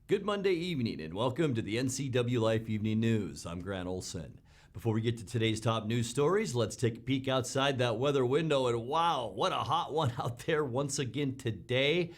Good Monday evening and welcome to the NCWLIFE Evening News. I'm Grant Olson. Before we get to today's top news stories, let's take a peek outside that weather window, and wow, what a hot one out there once again today.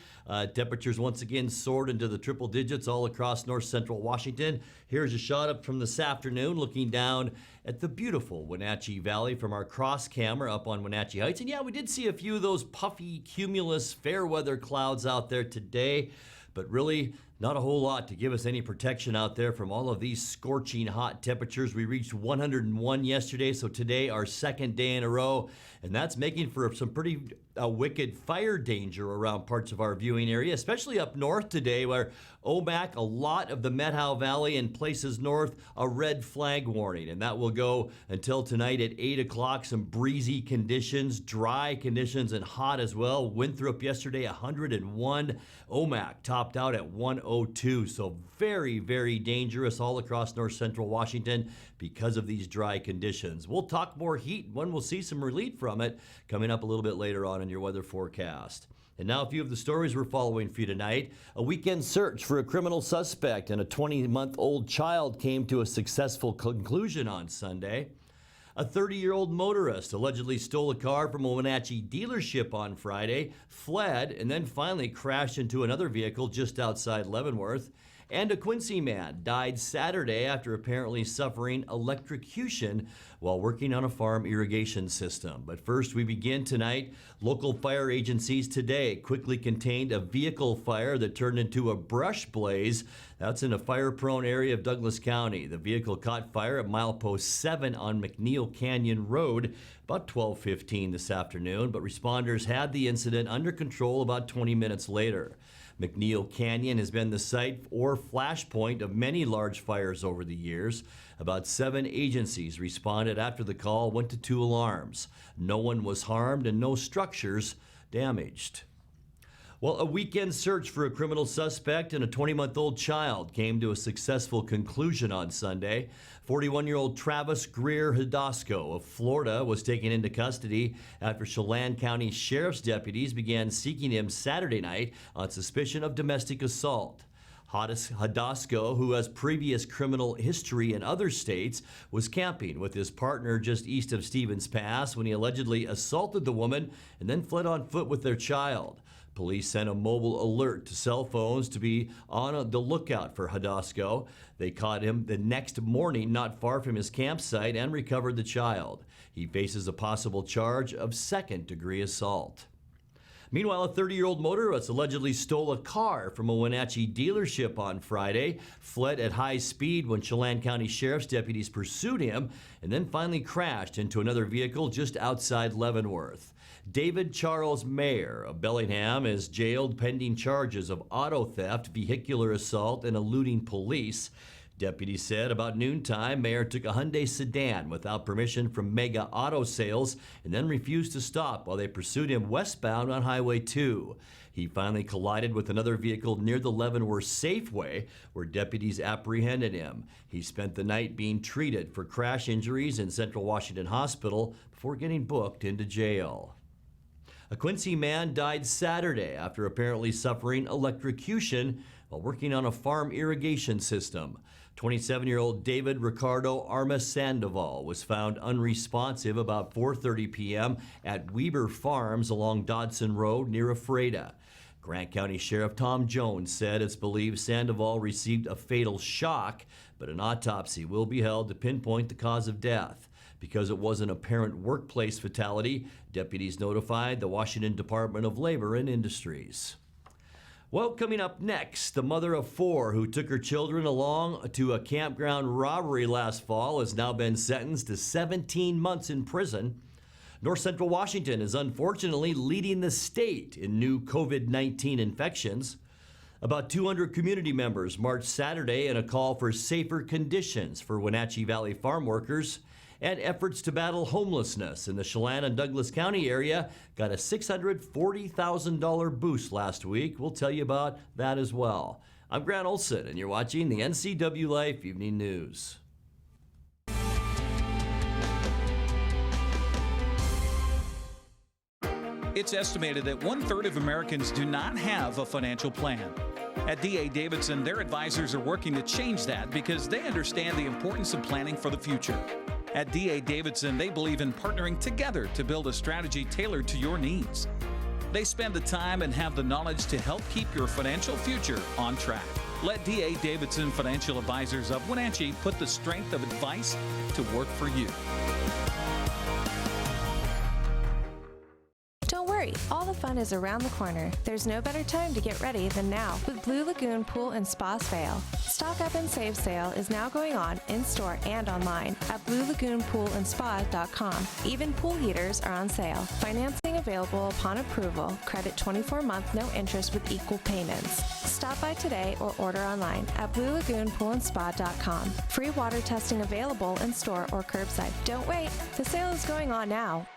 Temperatures once again soared into the triple digits all across north central Washington. Here's a shot up from this afternoon looking down at the beautiful Wenatchee Valley from our cross camera up on Wenatchee Heights. And yeah, we did see a few of those puffy cumulus fair weather clouds out there today, but really not a whole lot to give us any protection out there from all of these scorching hot temperatures. We reached 101 yesterday, so today our second day in a row, and that's making for some pretty wicked fire danger around parts of our viewing area, especially up north today where Omak, a lot of the Methow Valley and places north, a red flag warning, and that will go until tonight at 8 o'clock. Some breezy conditions, dry conditions, and hot as well. Winthrop yesterday 101, Omak topped out at 102, so very, very dangerous all across north central Washington because of these dry conditions. We'll talk more heat when we'll see some relief from it coming up a little bit later on in your weather forecast. And now a few of the stories we're following for you tonight. A weekend search for a criminal suspect and a 20-month-old child came to a successful conclusion on Sunday. A 30-year-old motorist allegedly stole a car from a Wenatchee dealership on Friday, fled, and then finally crashed into another vehicle just outside Leavenworth. And a Quincy man died Saturday after apparently suffering electrocution while working on a farm irrigation system. But first, we begin tonight. Local fire agencies today quickly contained a vehicle fire that turned into a brush blaze. That's in a fire-prone area of Douglas County. The vehicle caught fire at milepost 7 on McNeil Canyon Road about 12:15 this afternoon, but responders had the incident under control about 20 minutes later. McNeil Canyon has been the site or flashpoint of many large fires over the years. About 7 agencies responded after the call went to 2 alarms. No one was harmed and no structures damaged. Well, a weekend search for a criminal suspect and a 20-month-old child came to a successful conclusion on Sunday. 41-year-old Travis Greer Hidasco of Florida was taken into custody after Chelan County Sheriff's deputies began seeking him Saturday night on suspicion of domestic assault. Hidasco, who has previous criminal history in other states, was camping with his partner just east of Stevens Pass when he allegedly assaulted the woman and then fled on foot with their child. Police sent a mobile alert to cell phones to be on the lookout for Hidasco. They caught him the next morning not far from his campsite and recovered the child. He faces a possible charge of second-degree assault. Meanwhile, a 30-year-old motorist allegedly stole a car from a Wenatchee dealership on Friday, fled at high speed when Chelan County Sheriff's deputies pursued him, and then finally crashed into another vehicle just outside Leavenworth. David Charles Mayer of Bellingham is jailed pending charges of auto theft, vehicular assault, and eluding police. Deputies said about noontime, Mayer took a Hyundai sedan without permission from Mega Auto Sales and then refused to stop while they pursued him westbound on Highway 2. He finally collided with another vehicle near the Leavenworth Safeway, where deputies apprehended him. He spent the night being treated for crash injuries in Central Washington Hospital before getting booked into jail. A Quincy man died Saturday after apparently suffering electrocution while working on a farm irrigation system. 27-year-old David Ricardo Armas Sandoval was found unresponsive about 4:30 p.m. at Weber Farms along Dodson Road near Ephrata. Grant County Sheriff Tom Jones said it's believed Sandoval received a fatal shock, but an autopsy will be held to pinpoint the cause of death. Because it was an apparent workplace fatality, deputies notified the Washington Department of Labor and Industries. Well, coming up next, the mother of 4 who took her children along to a campground robbery last fall has now been sentenced to 17 months in prison. North Central Washington is unfortunately leading the state in new COVID-19 infections. About 200 community members marched Saturday in a call for safer conditions for Wenatchee Valley farm workers. And efforts to battle homelessness in the Chelan and Douglas County area got a $640,000 boost last week. We'll tell you about that as well. I'm Grant Olson, and you're watching the NCWLIFE Evening News. It's estimated that 1/3 of Americans do not have a financial plan. At D.A. Davidson, their advisors are working to change that because they understand the importance of planning for the future. At D.A. Davidson, they believe in partnering together to build a strategy tailored to your needs. They spend the time and have the knowledge to help keep your financial future on track. Let D.A. Davidson Financial Advisors of Wenatchee put the strength of advice to work for you. Don't worry, all the fun is around the corner. There's no better time to get ready than now with Blue Lagoon Pool and Spa sale. Stock Up and Save sale is now going on in-store and online at bluelagoonpoolandspa.com. Even pool heaters are on sale. Financing available upon approval. Credit 24-month, no interest with equal payments. Stop by today or order online at bluelagoonpoolandspa.com. Free water testing available in-store or curbside. Don't wait, the sale is going on now.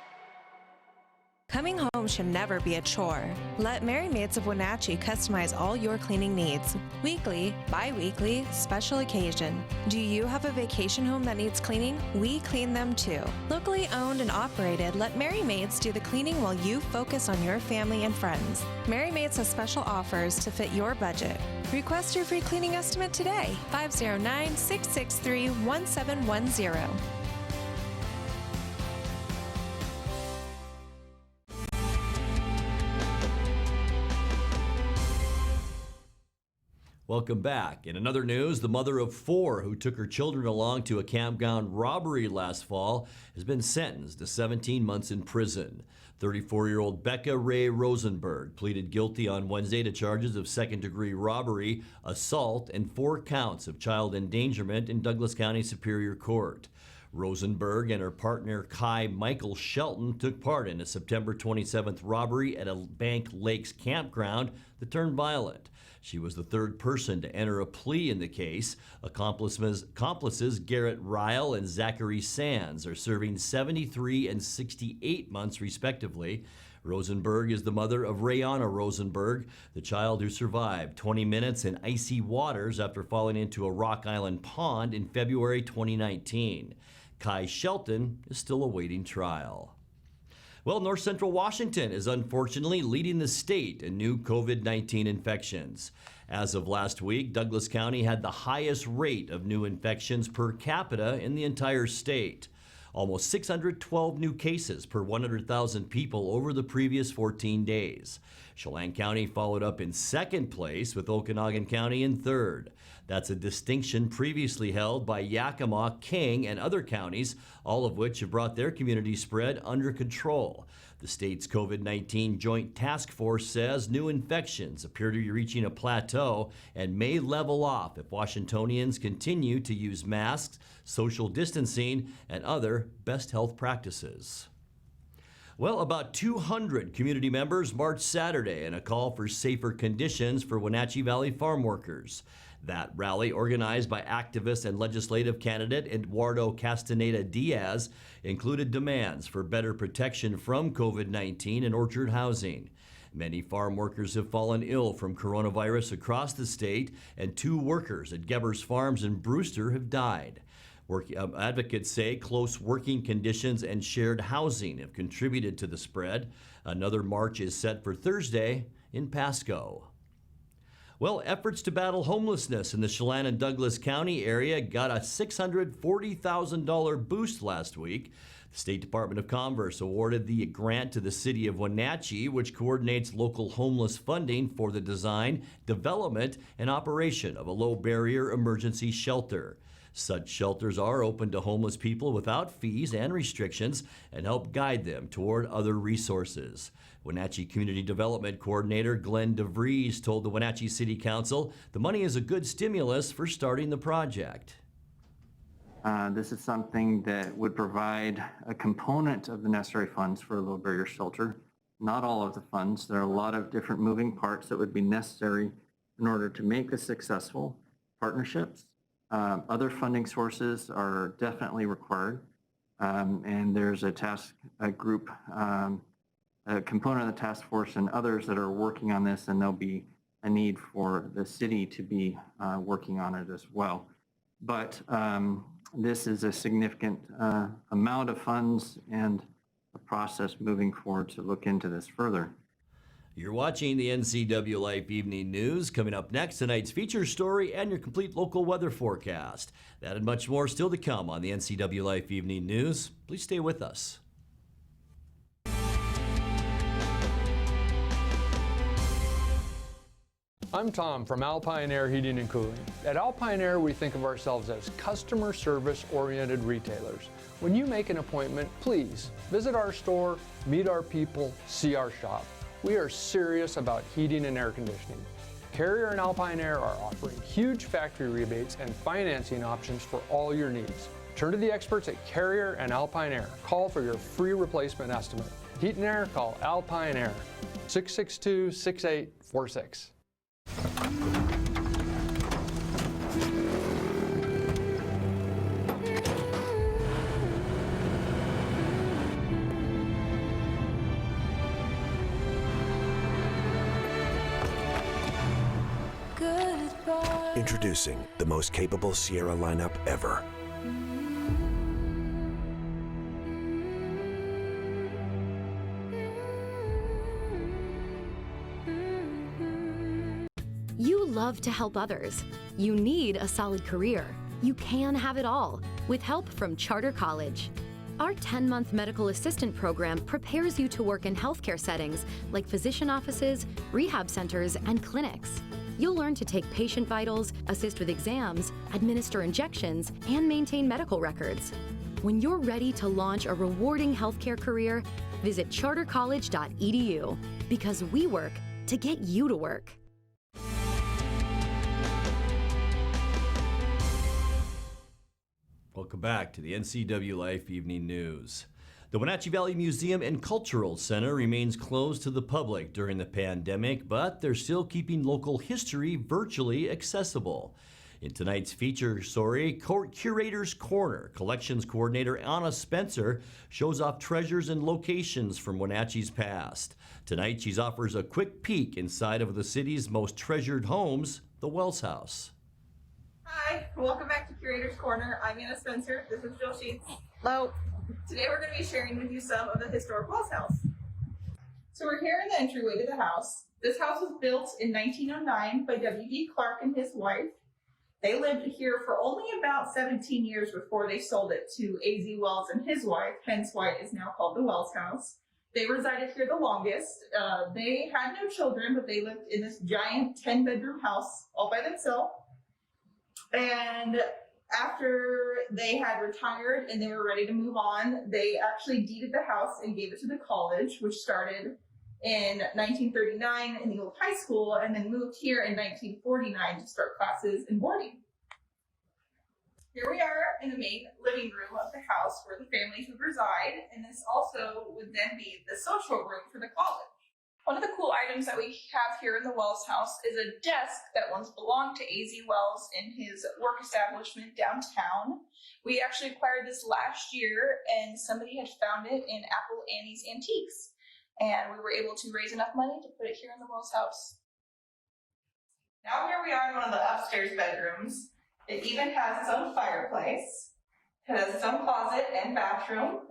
Coming home should never be a chore. Let Merry Maids of Wenatchee customize all your cleaning needs. Weekly, bi-weekly, special occasion. Do you have a vacation home that needs cleaning? We clean them too. Locally owned and operated, let Merry Maids do the cleaning while you focus on your family and friends. Merry Maids has special offers to fit your budget. Request your free cleaning estimate today. 509-663-1710. Welcome back. In another news, the mother of 4 who took her children along to a campground robbery last fall has been sentenced to 17 months in prison. 34-year-old Becca Ray Rosenberg pleaded guilty on Wednesday to charges of second-degree robbery, assault, and 4 counts of child endangerment in Douglas County Superior Court. Rosenberg and her partner Kai Michael Shelton took part in a September 27th robbery at a Bank Lakes campground that turned violent. She was the 3rd person to enter a plea in the case. Accomplices Garrett Ryle and Zachary Sands are serving 73 and 68 months respectively. Rosenberg is the mother of Rayana Rosenberg, the child who survived 20 minutes in icy waters after falling into a Rock Island pond in February 2019. Kai Shelton is still awaiting trial. Well, North Central Washington is unfortunately leading the state in new COVID-19 infections. As of last week, Douglas County had the highest rate of new infections per capita in the entire state. Almost 612 new cases per 100,000 people over the previous 14 days. Chelan County followed up in 2nd place, with Okanagan County in 3rd. That's a distinction previously held by Yakima, King, and other counties, all of which have brought their community spread under control. The state's COVID-19 Joint Task Force says new infections appear to be reaching a plateau and may level off if Washingtonians continue to use masks, social distancing, and other best health practices. Well, about 200 community members marched Saturday in a call for safer conditions for Wenatchee Valley farm workers. That rally, organized by activist and legislative candidate Eduardo Castaneda Diaz, included demands for better protection from COVID-19 and orchard housing. Many farm workers have fallen ill from coronavirus across the state, and 2 workers at Gebers Farms in Brewster have died. Advocates say close working conditions and shared housing have contributed to the spread. Another march is set for Thursday in Pasco. Well, efforts to battle homelessness in the Chelan and Douglas County area got a $640,000 boost last week. The State Department of Commerce awarded the grant to the city of Wenatchee, which coordinates local homeless funding for the design, development, and operation of a low-barrier emergency shelter. Such shelters are open to homeless people without fees and restrictions and help guide them toward other resources. Wenatchee Community Development Coordinator Glenn DeVries told the Wenatchee City Council the money is a good stimulus for starting the project. This is something that would provide a component of the necessary funds for a low barrier shelter. Not all of the funds. There are a lot of different moving parts that would be necessary in order to make this successful. Partnerships. Other funding sources are definitely required, and there's a group, a component of the task force and others that are working on this, and there'll be a need for the city to be working on it as well. But this is a significant amount of funds and a process moving forward to look into this further. You're watching the NCWLIFE Evening News. Coming up next, tonight's feature story and your complete local weather forecast. That and much more still to come on the NCWLIFE Evening News. Please stay with us. I'm Tom from Alpine Air Heating and Cooling. At Alpine Air, we think of ourselves as customer service-oriented retailers. When you make an appointment, please visit our store, meet our people, see our shop. We are serious about heating and air conditioning. Carrier and Alpine Air are offering huge factory rebates and financing options for all your needs. Turn to the experts at Carrier and Alpine Air. Call for your free replacement estimate. Heat and air, call Alpine Air, 662-6846. Introducing the most capable Sierra lineup ever. You love to help others. You need a solid career. You can have it all with help from Charter College. Our 10-month medical assistant program prepares you to work in healthcare settings like physician offices, rehab centers, and clinics. You'll learn to take patient vitals, assist with exams, administer injections, and maintain medical records. When you're ready to launch a rewarding healthcare career, visit chartercollege.edu because we work to get you to work. Welcome back to the NCWLIFE Evening News. The Wenatchee Valley Museum and Cultural Center remains closed to the public during the pandemic, but they're still keeping local history virtually accessible. In tonight's feature story, Curator's Corner, Collections Coordinator Anna Spencer shows off treasures and locations from Wenatchee's past. Tonight, she offers a quick peek inside of the city's most treasured homes, the Wells House. Hi, welcome back to Curator's Corner. I'm Anna Spencer. This is Jill Sheets. Hello. Today we're going to be sharing with you some of the historic Wells House. So we're here in the entryway to the house. This house was built in 1909 by W.D. Clark and his wife. They lived here for only about 17 years before they sold it to A.Z. Wells and his wife, hence why it is now called the Wells House. They resided here the longest. They had no children, but they lived in this giant 10-bedroom house all by themselves. And after they had retired and they were ready to move on, they actually deeded the house and gave it to the college, which started in 1939 in the old high school and then moved here in 1949 to start classes and boarding. Here we are in the main living room of the house where the families would reside, and this also would then be the social room for the college. One of the cool items that we have here in the Wells House is a desk that once belonged to A.Z. Wells in his work establishment downtown. We actually acquired this last year, and somebody had found it in Apple Annie's Antiques. And we were able to raise enough money to put it here in the Wells House. Now here we are in one of the upstairs bedrooms. It even has its own fireplace. It has its own closet and bathroom.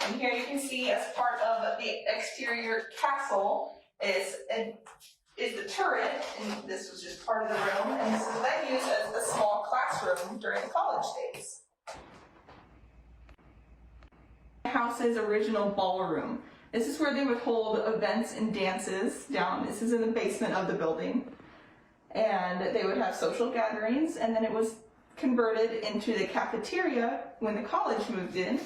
And here you can see as part of the exterior castle is the turret, and this was just part of the room, and this is then used as a small classroom during the college days. The house's original ballroom. This is where they would hold events and dances down. This is in the basement of the building. And they would have social gatherings, and then it was converted into the cafeteria when the college moved in.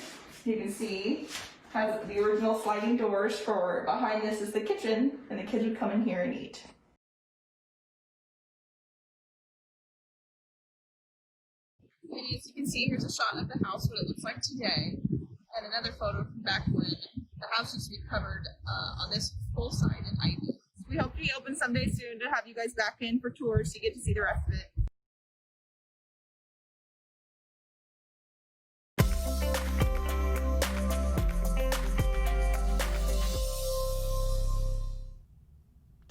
You can see has the original sliding doors for behind this is the kitchen, and the kids would come in here and eat. And as you can see, here's a shot of the house, what it looks like today, and another photo from back when the house used to be covered on this full side in ivy. We hope to be open someday soon to have you guys back in for tours so you get to see the rest of it.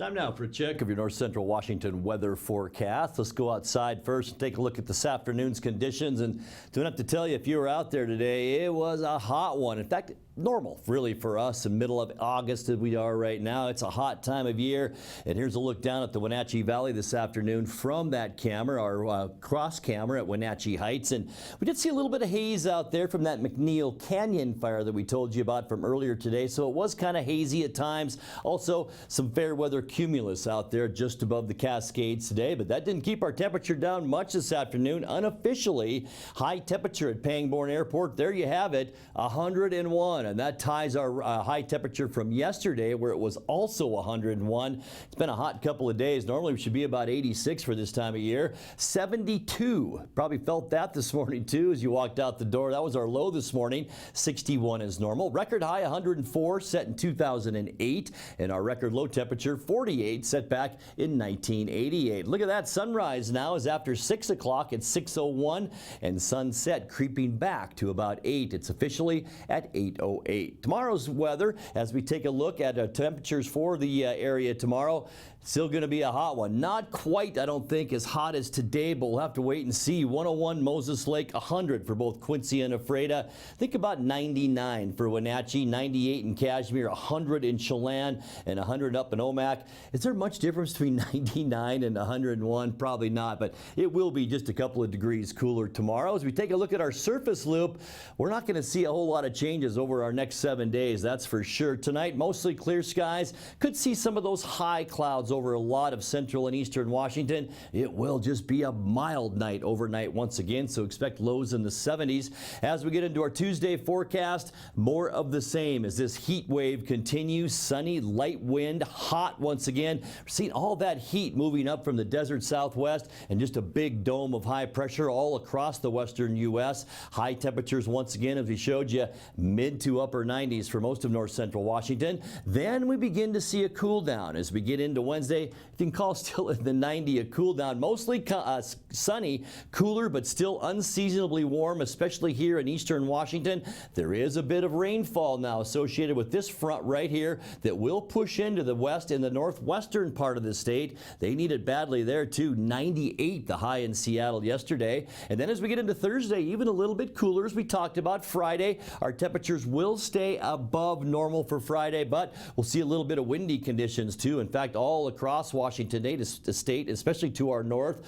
Time now for a check of your North Central Washington weather forecast. Let's go outside first and take a look at this afternoon's conditions. And don't have to tell you, if you were out there today, it was a hot one. In fact, normal, really, for us in middle of August as we are right now. It's a hot time of year, and here's a look down at the Wenatchee Valley this afternoon from that camera, our cross camera at Wenatchee Heights, and we did see a little bit of haze out there from that McNeil Canyon fire that we told you about from earlier today, so it was kind of hazy at times. Also, some fair weather cumulus out there just above the Cascades today, but that didn't keep our temperature down much this afternoon. Unofficially, high temperature at Pangbourne Airport, there you have it, 101. And that ties our high temperature from yesterday, where it was also 101. It's been a hot couple of days. Normally, we should be about 86 for this time of year. 72. Probably felt that this morning, too, as you walked out the door. That was our low this morning. 61 is normal. Record high 104 set in 2008. And our record low temperature 48 set back in 1988. Look at that. Sunrise now is after 6 o'clock at 6:01. And sunset creeping back to about 8. It's officially at 8:08. Tomorrow's weather, as we take a look at temperatures for the area tomorrow, still going to be a hot one. Not quite, I don't think, as hot as today, but we'll have to wait and see. 101 Moses Lake, 100 for both Quincy and Ephrata. Think about 99 for Wenatchee, 98 in Cashmere, 100 in Chelan, and 100 up in Omak. Is there much difference between 99 and 101? Probably not, but it will be just a couple of degrees cooler tomorrow. As we take a look at our surface loop, we're not going to see a whole lot of changes over our next 7 days, that's for sure. Tonight, mostly clear skies. Could see some of those high clouds over a lot of central and eastern Washington. It will just be a mild night overnight once again, so expect lows in the 70s. As we get into our Tuesday forecast, more of the same as this heat wave continues. Sunny, light wind, hot once again. We're seeing all that heat moving up from the desert southwest and just a big dome of high pressure all across the western U.S. High temperatures once again, as we showed you, mid to upper 90s for most of north central Washington. Then we begin to see a cool down as we get into Wednesday. You can call still in the 90 a cool down. Mostly sunny, cooler, but still unseasonably warm, especially here in eastern Washington. There is a bit of rainfall now associated with this front right here that will push into the west in the northwestern part of the state. They need it badly there too. 98 the high in Seattle yesterday. And then as we get into Thursday, even a little bit cooler as we talked about. Friday, our temperatures will stay above normal for Friday, but we'll see a little bit of windy conditions too. In fact, all across Washington state, especially to our north,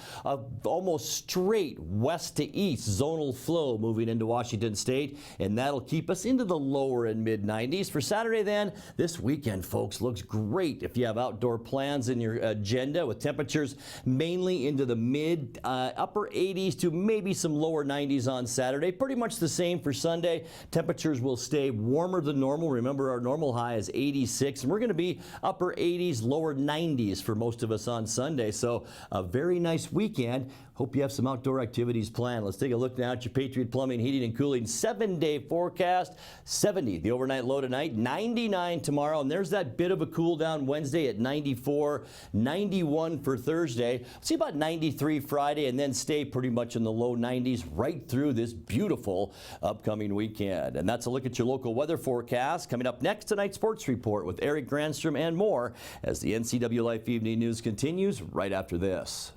almost straight west to east zonal flow moving into Washington state, and that'll keep us into the lower and mid 90s. For Saturday then, this weekend, folks, looks great if you have outdoor plans in your agenda, with temperatures mainly into the mid upper 80s to maybe some lower 90s on Saturday. Pretty much the same for Sunday. Temperatures will stay warmer than normal. Remember, our normal high is 86, and we're going to be upper 80s, lower 90s for most of us on Sunday. So a very nice weekend. Hope you have some outdoor activities planned. Let's take a look now at your Patriot Plumbing, Heating, and Cooling 7-day forecast. 70 the overnight low tonight, 99 tomorrow, and there's that bit of a cool down Wednesday at 94, 91 for Thursday. See about 93 Friday, and then stay pretty much in the low 90s right through this beautiful upcoming weekend. And that's a look at your local weather forecast. Coming up next, tonight's sports report with Eric Granstrom and more as the NCWLIFE Evening News continues right after this.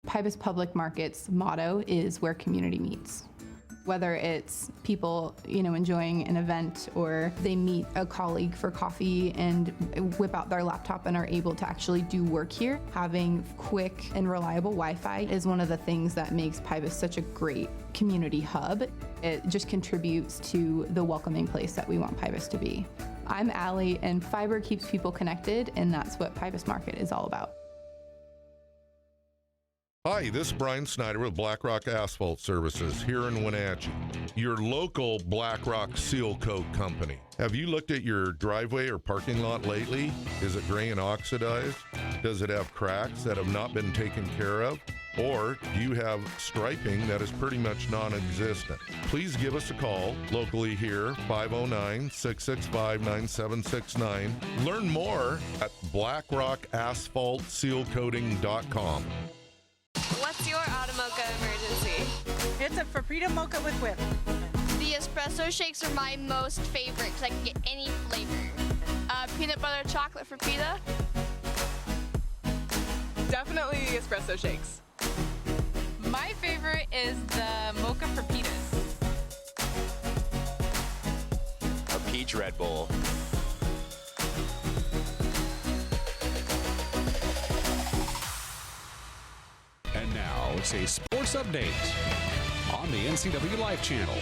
Pybus Public Market's motto is where community meets. Whether it's people, enjoying an event, or they meet a colleague for coffee and whip out their laptop and are able to actually do work here, having quick and reliable Wi-Fi is one of the things that makes Pybus such a great community hub. It just contributes to the welcoming place that we want Pybus to be. I'm Allie, and fiber keeps people connected, and that's what Pybus Market is all about. Hi, this is Brian Snyder with Blackrock Asphalt Services here in Wenatchee, your local Blackrock seal coat company. Have you looked at your driveway or parking lot lately? Is it gray and oxidized? Does it have cracks that have not been taken care of? Or do you have striping that is pretty much non-existent? Please give us a call locally here, 509-665-9769. Learn more at blackrockasphaltsealcoating.com. What's your Automocha emergency? It's a Frappuccino mocha with whip. The espresso shakes are my most favorite because I can get any flavor. Peanut butter chocolate for pita. Definitely the espresso shakes. My favorite is the mocha pepitas. A peach Red Bull. And now it's a sports update on the NCWLIFE channel.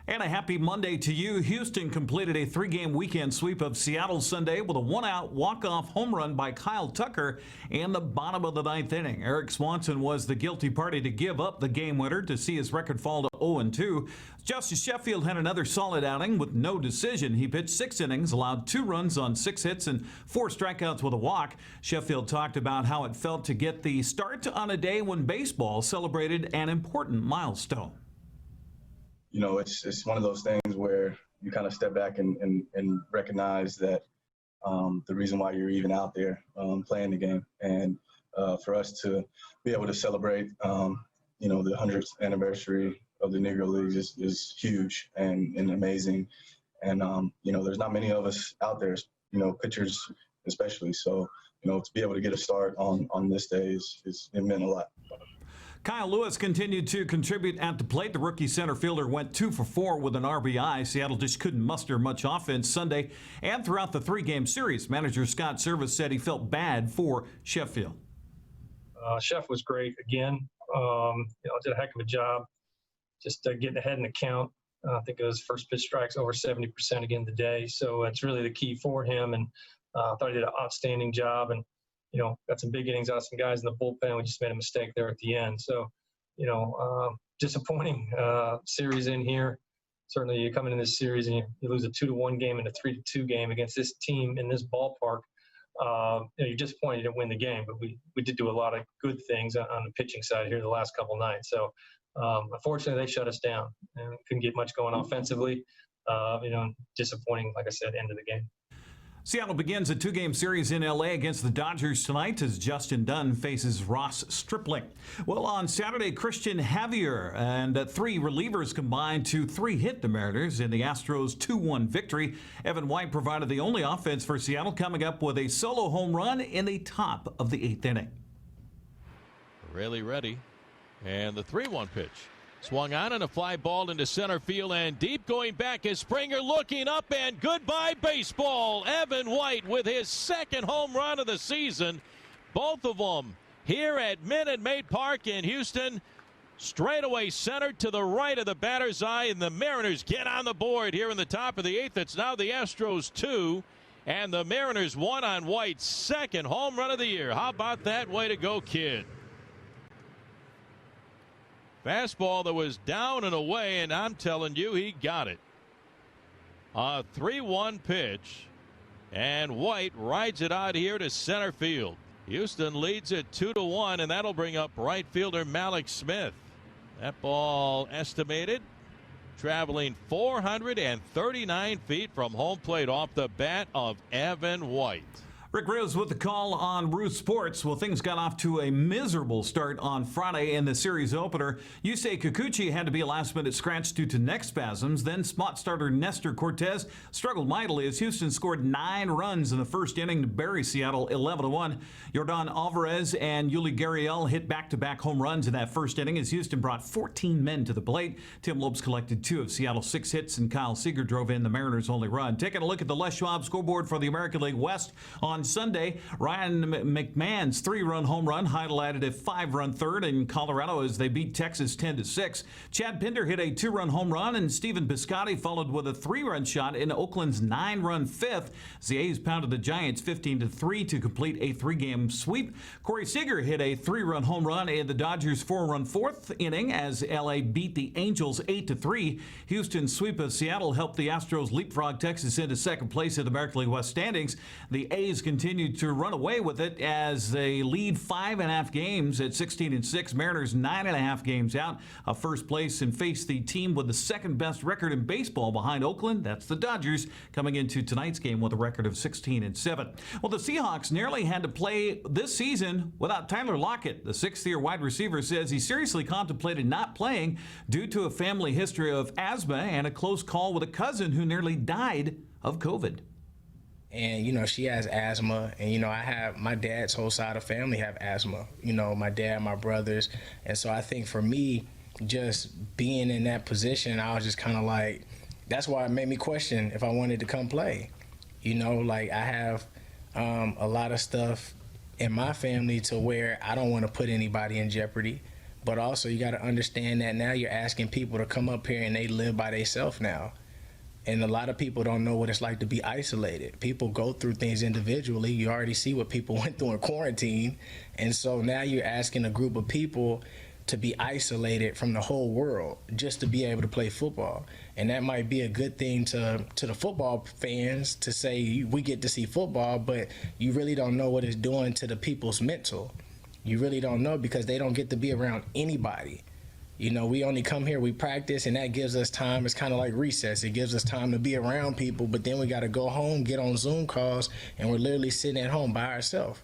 And a happy Monday to you. Houston completed a 3-game weekend sweep of Seattle Sunday with a 1-out walk-off home run by Kyle Tucker in the bottom of the 9th inning. Eric Swanson was the guilty party to give up the game winner to see his record fall to 0-2. Justice Sheffield had another solid outing with no decision. He pitched 6 innings, allowed 2 runs on 6 hits and 4 strikeouts with a walk. Sheffield talked about how it felt to get the start on a day when baseball celebrated an important milestone. You know, it's one of those things where you kind of step back and recognize that the reason why you're even out there playing the game. And for us to be able to celebrate, you know, the 100th anniversary of the Negro Leagues is huge and amazing. And, you know, there's not many of us out there, you know, pitchers especially. So, you know, to be able to get a start on this day it meant a lot. Kyle Lewis continued to contribute at the plate. The rookie center fielder went 2 for 4 with an RBI. Seattle just couldn't muster much offense Sunday and throughout the 3-game series. Manager Scott Service said he felt bad for Sheffield. Chef was great again. You know, did a heck of a job just getting ahead in the count. I think it was first pitch strikes over 70% again today. So it's really the key for him. And I thought he did an outstanding job. And you know, got some big innings out of some guys in the bullpen. We just made a mistake there at the end. So, you know, disappointing series in here. Certainly you come into this series and you lose a 2-1 game and a 3-2 game against this team in this ballpark. You know, you're disappointed you didn't win the game, but we did do a lot of good things on the pitching side here the last couple nights. So, unfortunately, they shut us down and couldn't get much going offensively. You know, disappointing, like I said, end of the game. Seattle begins a 2-game series in L.A. against the Dodgers tonight as Justin Dunn faces Ross Stripling. Well, on Saturday, Christian Javier and 3 relievers combined to 3-hit the Mariners in the Astros' 2-1 victory. Evan White provided the only offense for Seattle, coming up with a solo home run in the top of the 8th inning. Really ready. And the 3-1 pitch. Swung on and a fly ball into center field and deep. Going back is Springer looking up and goodbye baseball. Evan White with his 2nd home run of the season. Both of them here at Minute Maid Park in Houston. Straightaway centered to the right of the batter's eye, and the Mariners get on the board here in the top of the 8th. It's now the Astros 2 and the Mariners 1 on White's 2nd home run of the year. How about that? Way to go, kid. Fastball that was down and away, and I'm telling you, he got it. A 3-1 pitch, and White rides it out here to center field. Houston leads it 2-1, and that'll bring up right fielder Malik Smith. That ball estimated traveling 439 feet from home plate off the bat of Evan White. Rick Rose with the call on Ruth Sports. Well, things got off to a miserable start on Friday in the series opener. Yusei Kikuchi had to be a last-minute scratch due to neck spasms. Then spot starter Nestor Cortez struggled mightily as Houston scored 9 runs in the first inning to bury Seattle 11-1. Yordan Alvarez and Yuli Gurriel hit back-to-back home runs in that first inning as Houston brought 14 men to the plate. Tim Lopes collected 2 of Seattle's 6 hits, and Kyle Seager drove in the Mariners' only run. Taking a look at the Les Schwab scoreboard for the American League West on Sunday, Ryan McMahon's 3-run home run highlighted a 5-run third in Colorado as they beat Texas 10-6. Chad Pinder hit a 2-run home run, and Stephen Piscotty followed with a 3-run shot in Oakland's 9-run 5th as the A's pounded the Giants 15-3 to complete a 3-game sweep. Corey Seager hit a 3-run home run in the Dodgers' 4-run 4th inning as LA beat the Angels 8-3. Houston's sweep of Seattle helped the Astros leapfrog Texas into second place in the American League West standings. The A's continued to run away with it as they lead 5.5 games at 16-6. Mariners 9.5 games out of first place and face the team with the second best record in baseball behind Oakland. That's the Dodgers, coming into tonight's game with a record of 16-7. Well, the Seahawks nearly had to play this season without Tyler Lockett. The 6th-year wide receiver says he seriously contemplated not playing due to a family history of asthma and a close call with a cousin who nearly died of COVID. And, you know, she has asthma, and, you know, I have my dad's whole side of family have asthma, you know, my dad, my brothers. And so I think for me, just being in that position, I was just kind of like, that's why it made me question if I wanted to come play. You know, like I have a lot of stuff in my family to where I don't want to put anybody in jeopardy. But also you got to understand that now you're asking people to come up here and they live by themselves now. And a lot of people don't know what it's like to be isolated. People go through things individually. You already see what people went through in quarantine. And so now you're asking a group of people to be isolated from the whole world just to be able to play football. And that might be a good thing to the football fans to say we get to see football, but you really don't know what it's doing to the people's mental. You really don't know because they don't get to be around anybody. You know, we only come here, we practice, and that gives us time. It's kind of like recess. It gives us time to be around people, but then we got to go home, get on Zoom calls, and we're literally sitting at home by ourselves.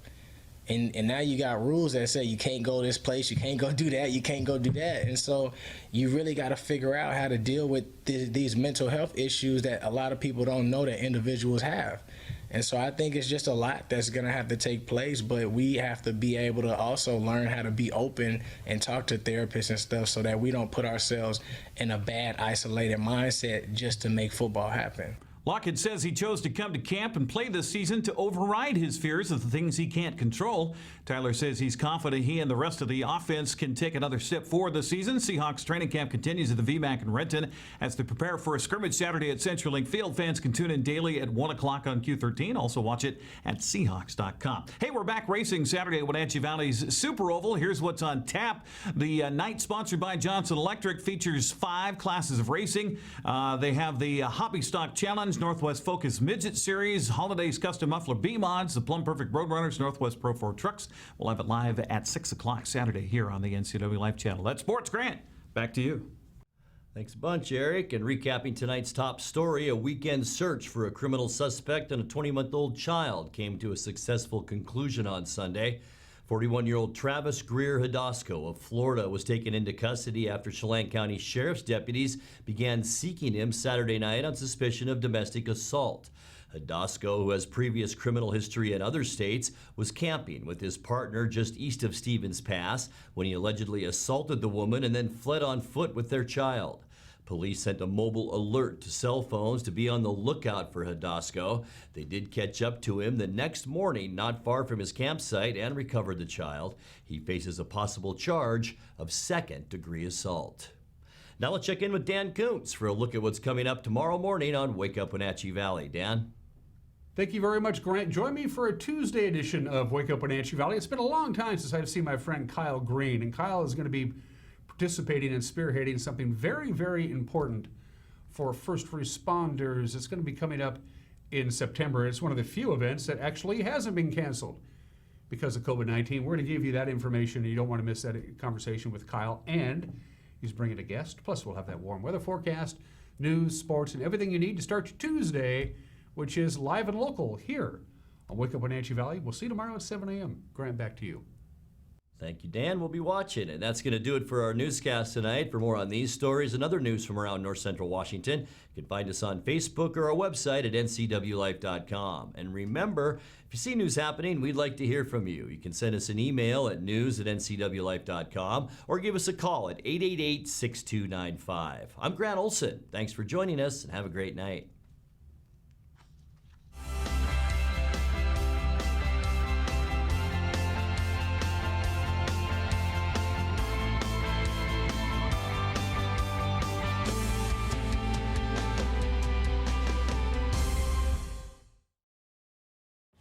And now you got rules that say you can't go this place, you can't go do that, you can't go do that. And so you really got to figure out how to deal with these mental health issues that a lot of people don't know that individuals have. And so I think it's just a lot that's going to have to take place, but we have to be able to also learn how to be open and talk to therapists and stuff so that we don't put ourselves in a bad, isolated mindset just to make football happen. Lockett says he chose to come to camp and play this season to override his fears of the things he can't control. Tyler says he's confident he and the rest of the offense can take another step forward this season. Seahawks training camp continues at the VMAC in Renton as they prepare for a scrimmage Saturday at CenturyLink Field. Fans can tune in daily at 1 o'clock on Q13. Also watch it at Seahawks.com. Hey, we're back racing Saturday at Wenatchee Valley's Super Oval. Here's what's on tap. The night sponsored by Johnson Electric features 5 classes of racing. They have the Hobby Stock Challenge, Northwest Focus Midget Series, Holidays Custom Muffler B-Mods, the Plum Perfect Roadrunners, Northwest Pro 4 Trucks. We'll have it live at 6 o'clock Saturday here on the NCWLIFE channel. That's Sports. Grant, back to you. Thanks a bunch, Eric. And recapping tonight's top story, a weekend search for a criminal suspect and a 20-month-old child came to a successful conclusion on Sunday. 41-year-old Travis Greer Hidasco of Florida was taken into custody after Chelan County Sheriff's deputies began seeking him Saturday night on suspicion of domestic assault. Hidasco, who has previous criminal history in other states, was camping with his partner just east of Stevens Pass when he allegedly assaulted the woman and then fled on foot with their child. Police sent a mobile alert to cell phones to be on the lookout for Hidasco. They did catch up to him the next morning not far from his campsite and recovered the child. He faces a possible charge of second-degree assault. Now let's check in with Dan Kuntz for a look at what's coming up tomorrow morning on Wake Up Wenatchee Valley. Dan? Thank you very much, Grant. Join me for a Tuesday edition of Wake Up Wenatchee Valley. It's been a long time since I've seen my friend Kyle Green, and Kyle is going to be participating and spearheading something very, very important for first responders. It's going to be coming up in September. It's one of the few events that actually hasn't been canceled because of COVID-19. We're going to give you that information, and you don't want to miss that conversation with Kyle. And he's bringing a guest. Plus, we'll have that warm weather forecast, news, sports, and everything you need to start your Tuesday, which is live and local here on Wake Up Wenatchee Valley. We'll see you tomorrow at 7 a.m. Grant, back to you. Thank you, Dan. We'll be watching. And that's going to do it for our newscast tonight. For more on these stories and other news from around North Central Washington, you can find us on Facebook or our website at ncwlife.com. And remember, if you see news happening, we'd like to hear from you. You can send us an email at news@ncwlife.com or give us a call at 888-6295. I'm Grant Olson. Thanks for joining us, and have a great night.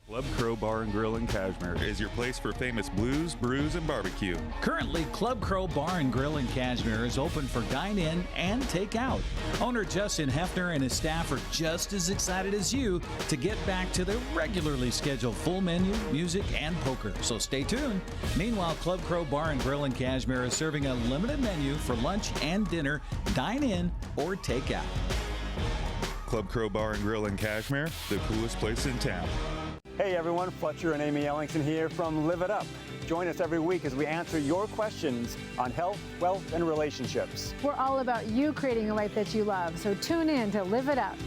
Club Crow Bar and Grill in Cashmere is your place for famous blues, brews, and barbecue. Currently, Club Crow Bar and Grill in Cashmere is open for dine-in and take-out. Owner Justin Hefner and his staff are just as excited as you to get back to their regularly scheduled full menu, music, and poker. So stay tuned. Meanwhile, Club Crow Bar and Grill in Cashmere is serving a limited menu for lunch and dinner, dine-in or take-out. Club Crow Bar and Grill in Cashmere, the coolest place in town. Hey everyone, Fletcher and Amy Ellingson here from Live It Up. Join us every week as we answer your questions on health, wealth, and relationships. We're all about you creating a life that you love, so tune in to Live It Up.